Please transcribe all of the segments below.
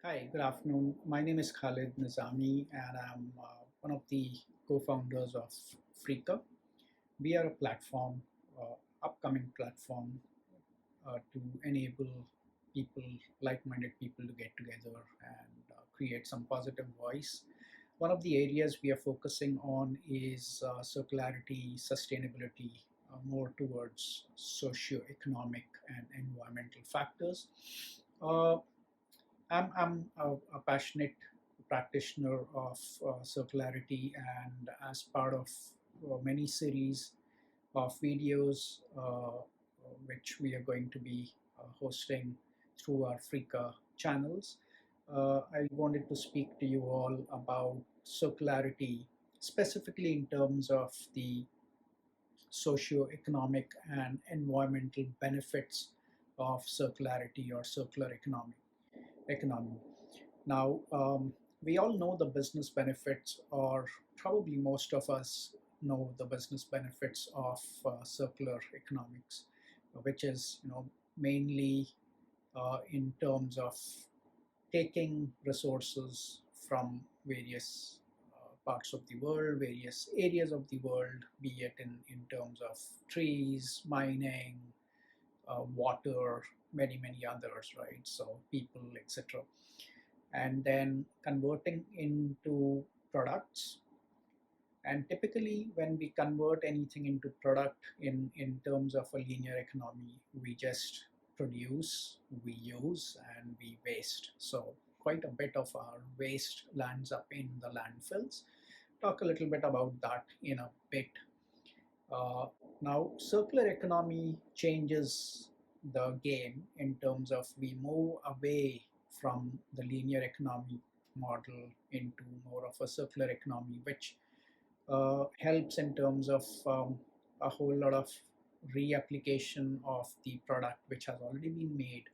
Hi, good afternoon. My name is Khalid Nizami, and I'm one of the co-founders of FRIKA. We are a platform, upcoming platform to enable people, like-minded people, to get together and create some positive voice. One of the areas we are focusing on is circularity, sustainability, more towards socio-economic and environmental factors. Uh, I'm a passionate practitioner of circularity, and as part of many series of videos which we are going to be hosting through our Frika channels, I wanted to speak to you all about circularity, specifically in terms of the socio-economic and environmental benefits of circularity or circular economy. Now, we all know the business benefits, or probably most of us know the business benefits of circular economics, which is mainly in terms of taking resources from various parts of the world, various areas of the world, be it in terms of trees, mining, water, many others, right? So people, etc., and then converting into products. And typically, when we convert anything into product in terms of a linear economy, we just produce, we use, and we waste. So quite a bit of our waste lands up in the landfills. Talk a little bit about that in a bit. Uh, Now, circular economy changes the game in terms of we move away from the linear economy model into more of a circular economy, which helps in terms of a whole lot of reapplication of the product which has already been made,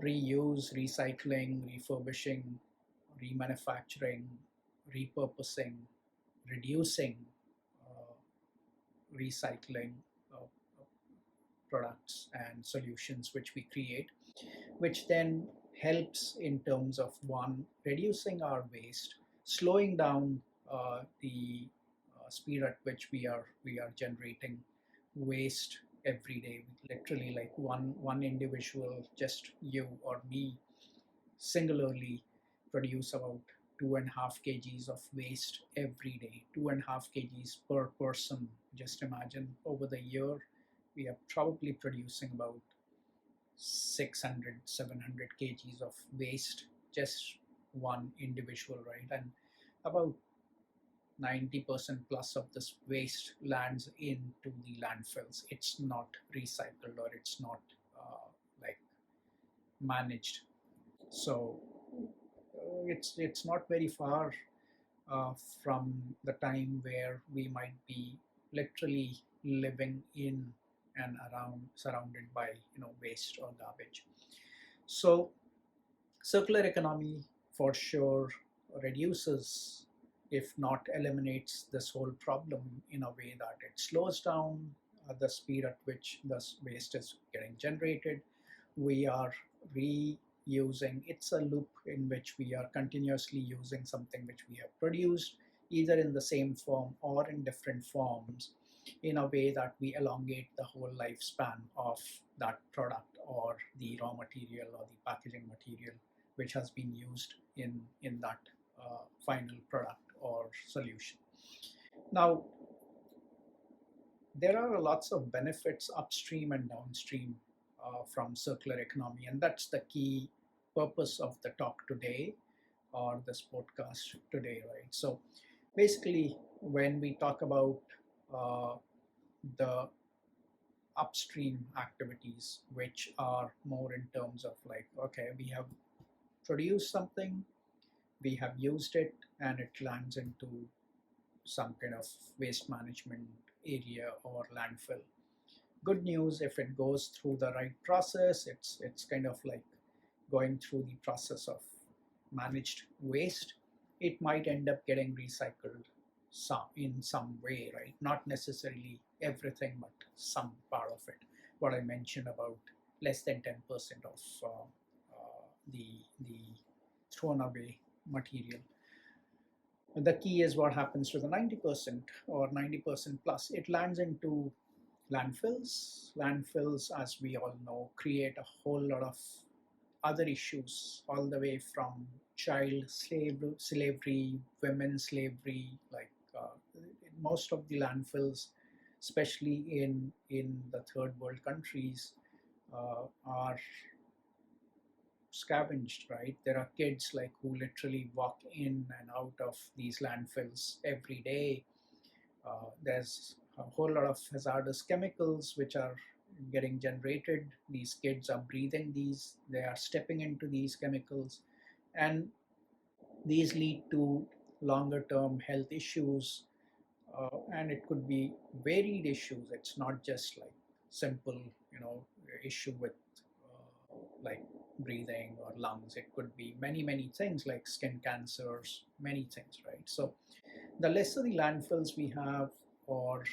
reuse, recycling, refurbishing, remanufacturing, repurposing, reducing, uh, recycling uh, products and solutions which we create, which then helps in terms of one, reducing our waste, slowing down the speed at which we are generating waste every day. Literally, like one individual, just you or me, singularly produce about 2.5 kgs of waste every day. 2.5 kgs per person. Just imagine, over the year we are probably producing about 600, 700 kgs of waste, just one individual, right? And about 90% plus of this waste lands into the landfills. It's not recycled, or it's not like managed. So it's not very far uh, from the time where we might be literally living in and around, surrounded by waste or garbage. So circular economy for sure reduces, if not eliminates, this whole problem in a way that it slows down the speed at which this waste is getting generated. We are reusing. It's a loop in which we are continuously using something which we have produced, either in the same form or in different forms, in a way that we elongate the whole lifespan of that product, or the raw material, or the packaging material which has been used in that final product or solution. Now, there are lots of benefits upstream and downstream from circular economy, and that's the key purpose of the talk today, or this podcast today, right? So basically, when we talk about uh, the upstream activities, which are more in terms of like, okay, we have produced something, we have used it, and it lands into some kind of waste management area or landfill. Good news, if it goes through the right process, it's kind of like going through the process of managed waste. It might end up getting recycled in some way, right? Not necessarily everything, but some part of it. What I mentioned about less than 10% of the thrown away material. The key is what happens to the 90% or 90% plus. It lands into landfills. Landfills, as we all know, create a whole lot of other issues, all the way from slavery, women's slavery, like most of the landfills, especially in the third world countries, are scavenged, right? There are kids like who literally walk in and out of these landfills every day. There's a whole lot of hazardous chemicals which are getting generated. These kids are breathing these, they are stepping into these chemicals, and these lead to longer term health issues. And it could be varied issues. It's not just like simple, issue with like breathing or lungs. It could be many things like skin cancers, many things, right? So the lesser the landfills we have, or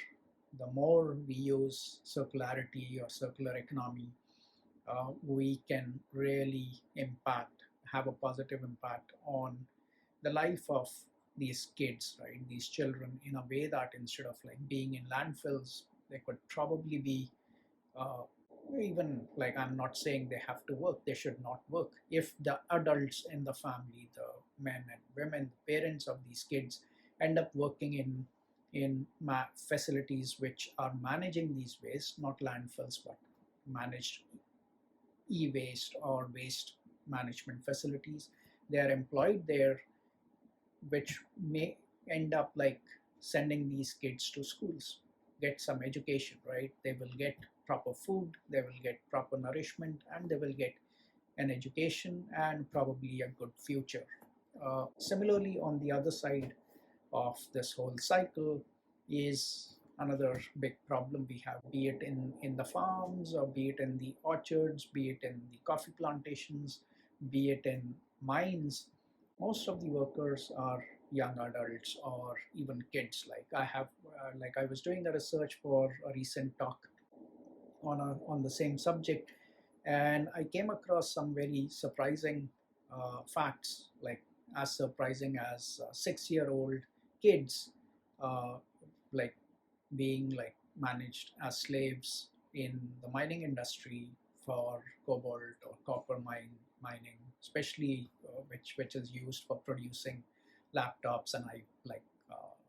the more we use circularity or circular economy, we can really have a positive impact on the life of these kids, right? These children, in a way that instead of like being in landfills, they could probably be, uh, even like, I'm not saying they have to work, they should not work. If the adults in the family, the men and women, the parents of these kids, end up working in facilities which are managing these waste, not landfills, but managed e-waste or waste management facilities, they are employed there, which may end up like sending these kids to schools, get some education, right? They will get proper food, they will get proper nourishment, and they will get an education and probably a good future. Similarly, on the other side of this whole cycle is another big problem we have, be it in the farms, or be it in the orchards, be it in the coffee plantations, be it in mines. Most of the workers are young adults or even kids. Like I was doing a research for a recent talk on the same subject, and I came across some very surprising facts, like as surprising as 6-year-old kids, uh, like being like managed as slaves in the mining industry for cobalt or copper mining, especially which is used for producing laptops and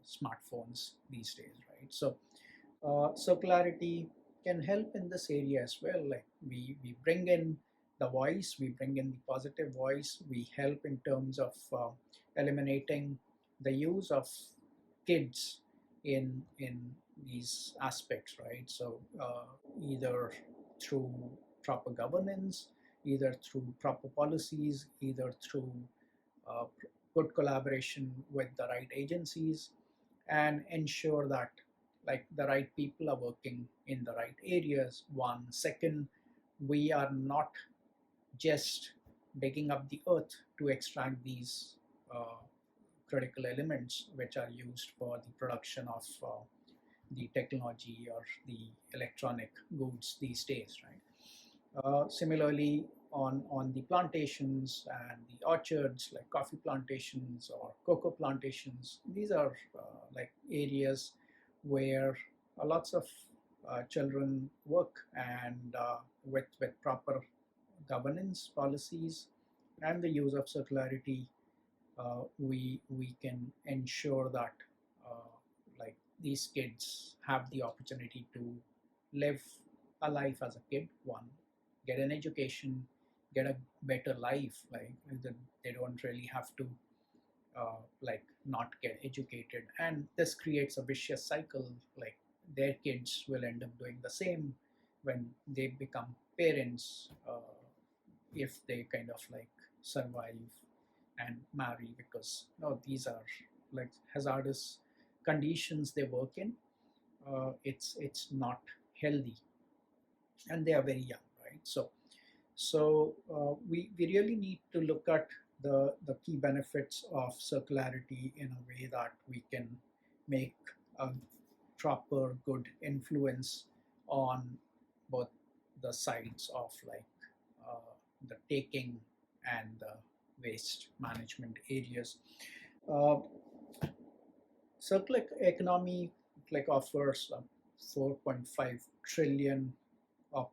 smartphones these days, right? So circularity can help in this area as well. Like we bring in the voice, we bring in the positive voice, we help in terms of eliminating the use of kids in these aspects, right? So either through proper governance, either through proper policies, either through uh, good collaboration with the right agencies, and ensure that like the right people are working in the right areas. One second, we are not just digging up the earth to extract these uh, critical elements which are used for the production of the technology or the electronic goods these days, right? Similarly, on the plantations and the orchards, like coffee plantations or cocoa plantations, these are like areas where lots of children work, and with proper governance policies and the use of circularity, we can ensure that uh, like these kids have the opportunity to live a life as a kid. One, get an education, get a better life. Like they don't really have to like not get educated, and this creates a vicious cycle. Like their kids will end up doing the same when they become parents, if they kind of like survive and marry, because these are like hazardous conditions they work in. It's not healthy, and they are very young, right? So we really need to look at the key benefits of circularity in a way that we can make a proper good influence on both the sides of like uh, the taking and the waste management areas. Uh, Circular economy offers 4.5 trillion of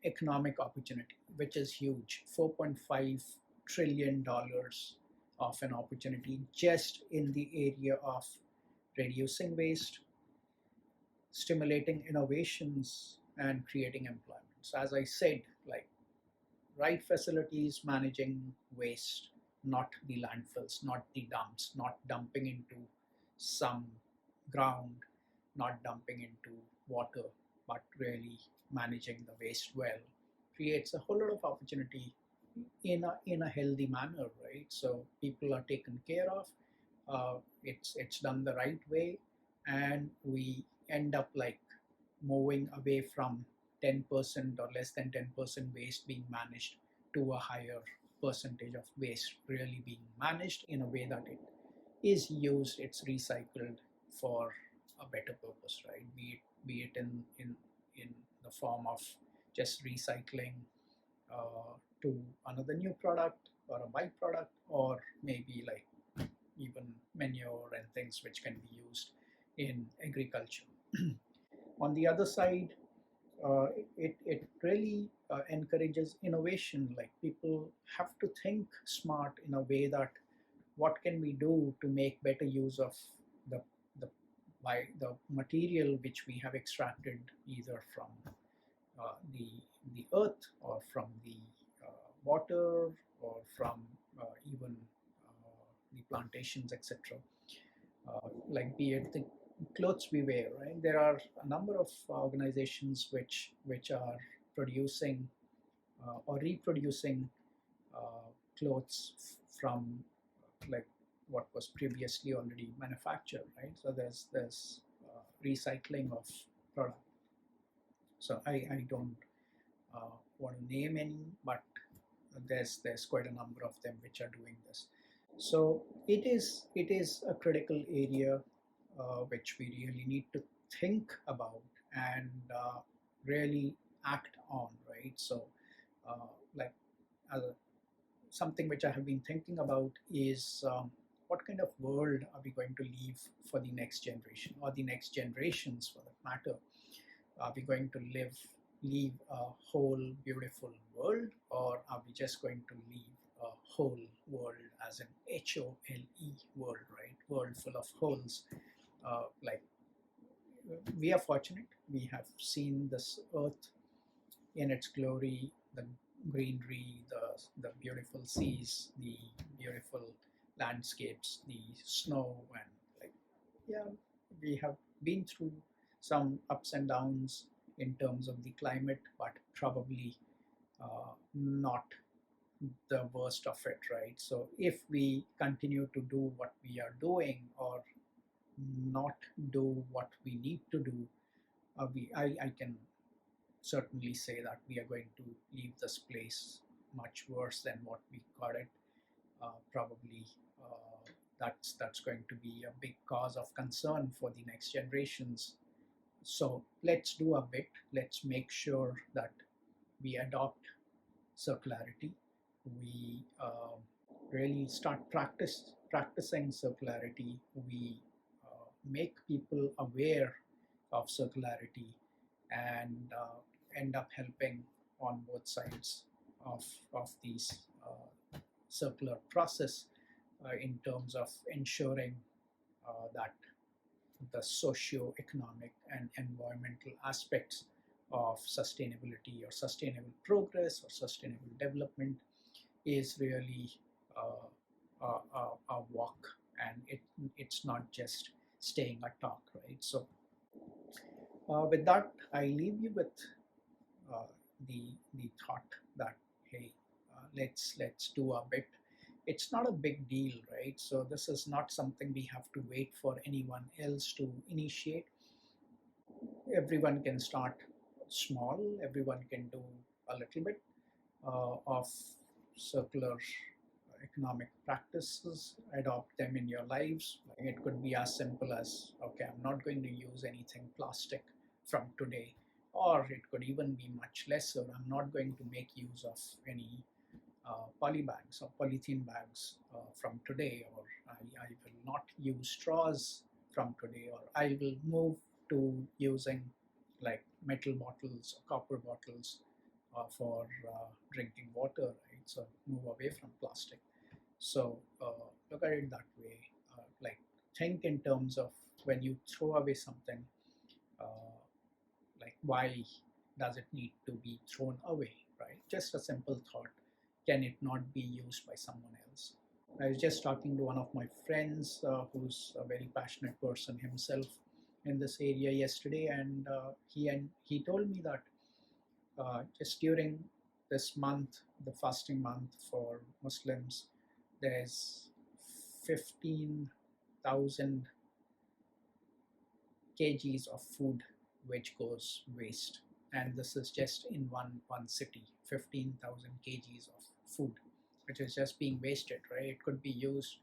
economic opportunity, which is huge. 4.5 trillion dollars of an opportunity just in the area of reducing waste, stimulating innovations, and creating employment. So as I said, right facilities managing waste, not the landfills, not the dumps, not dumping into some ground, not dumping into water, but really managing the waste well, creates a whole lot of opportunity in a healthy manner, right? So people are taken care of. It's done the right way, and we end up moving away from 10% or less than 10% waste being managed to a higher percentage of waste really being managed in a way that it is used, it's recycled for a better purpose, right? Be it in the form of just recycling to another new product or a byproduct, or maybe even manure and things which can be used in agriculture. On the other side, it really encourages innovation. Like people have to think smart in a way that what can we do to make better use of the the the material which we have extracted either from the earth or from the water or from even the plantations, etc. Be it the clothes we wear, right? There are a number of organizations which are producing or reproducing clothes from like what was previously already manufactured, right? So there's recycling of product. So I don't want to name any, but there's quite a number of them which are doing this. So it is a critical area which we really need to think about and really act on, right? So uh, like uh, something which I have been thinking about is what kind of world are we going to leave for the next generation or the next generations for that matter? Are we going to leave a whole beautiful world, or are we just going to leave a whole world as an HOLE world, right? World full of holes. Like we are fortunate, we have seen this earth in its glory, the greenery, the beautiful seas, the beautiful landscapes, the snow, and yeah, we have been through some ups and downs in terms of the climate, but probably not the worst of it, right? So if we continue to do what we are doing or not do what we need to do, I can certainly say that we are going to leave this place much worse than what we got it. Probably that's going to be a big cause of concern for the next generations. So let's do a bit. Let's make sure that we adopt circularity. We really start practicing circularity. We make people aware of circularity and end up helping on both sides of these circular process in terms of ensuring that the socio-economic and environmental aspects of sustainability or sustainable progress or sustainable development is really a walk, and it's not just staying a talk, right? So with that, I leave you with uh, the thought that hey, let's do a bit. It's not a big deal, right? So this is not something we have to wait for anyone else to initiate. Everyone can start small. Everyone can do a little bit of circular economic practices, adopt them in your lives. It could be as simple as, okay, I'm not going to use anything plastic from today, or it could even be much lesser. I'm not going to make use of any poly bags or polythene bags from today, or I will not use straws from today, or I will move to using like metal bottles or copper bottles for drinking water, right? So move away from plastic. So look at it that way. Like think in terms of when you throw away something, uh, like why does it need to be thrown away, right? Just a simple thought. Can it not be used by someone else? I was just talking to one of my friends who's a very passionate person himself in this area yesterday, and he told me that just during this month, the fasting month for Muslims, there's 15,000 kgs of food which goes waste, and this is just in one city. 15,000 kgs of food which is just being wasted, right? It could be used,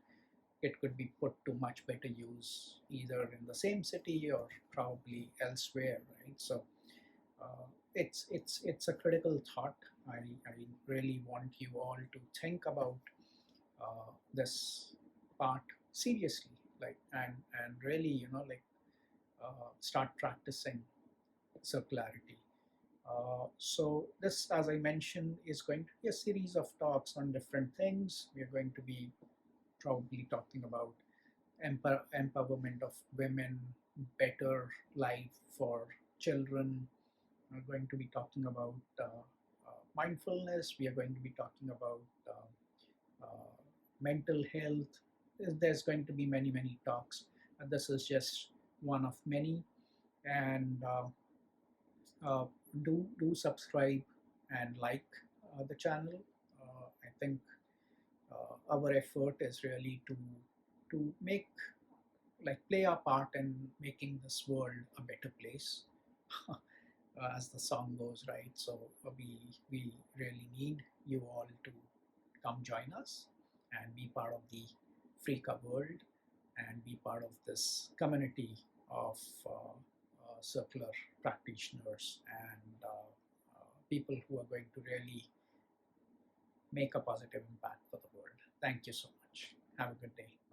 it could be put to much better use either in the same city or probably elsewhere, right? So it's a critical thought. I really want you all to think about this part seriously, like and really, like start practicing circularity. So this, as I mentioned, is going to be a series of talks on different things. We are going to be probably talking about empowerment of women, better life for children. We're going to be talking about mindfulness. We are going to be talking about mental health. There's going to be many talks. This is just one of many, and uh, do subscribe and like the channel. I think our effort is really to make, like, play our part in making this world a better place. As the song goes, right? So we really need you all to come join us and be part of the FRIKA world and be part of this community of circular practitioners and people who are going to really make a positive impact for the world. Thank you so much. Have a good day.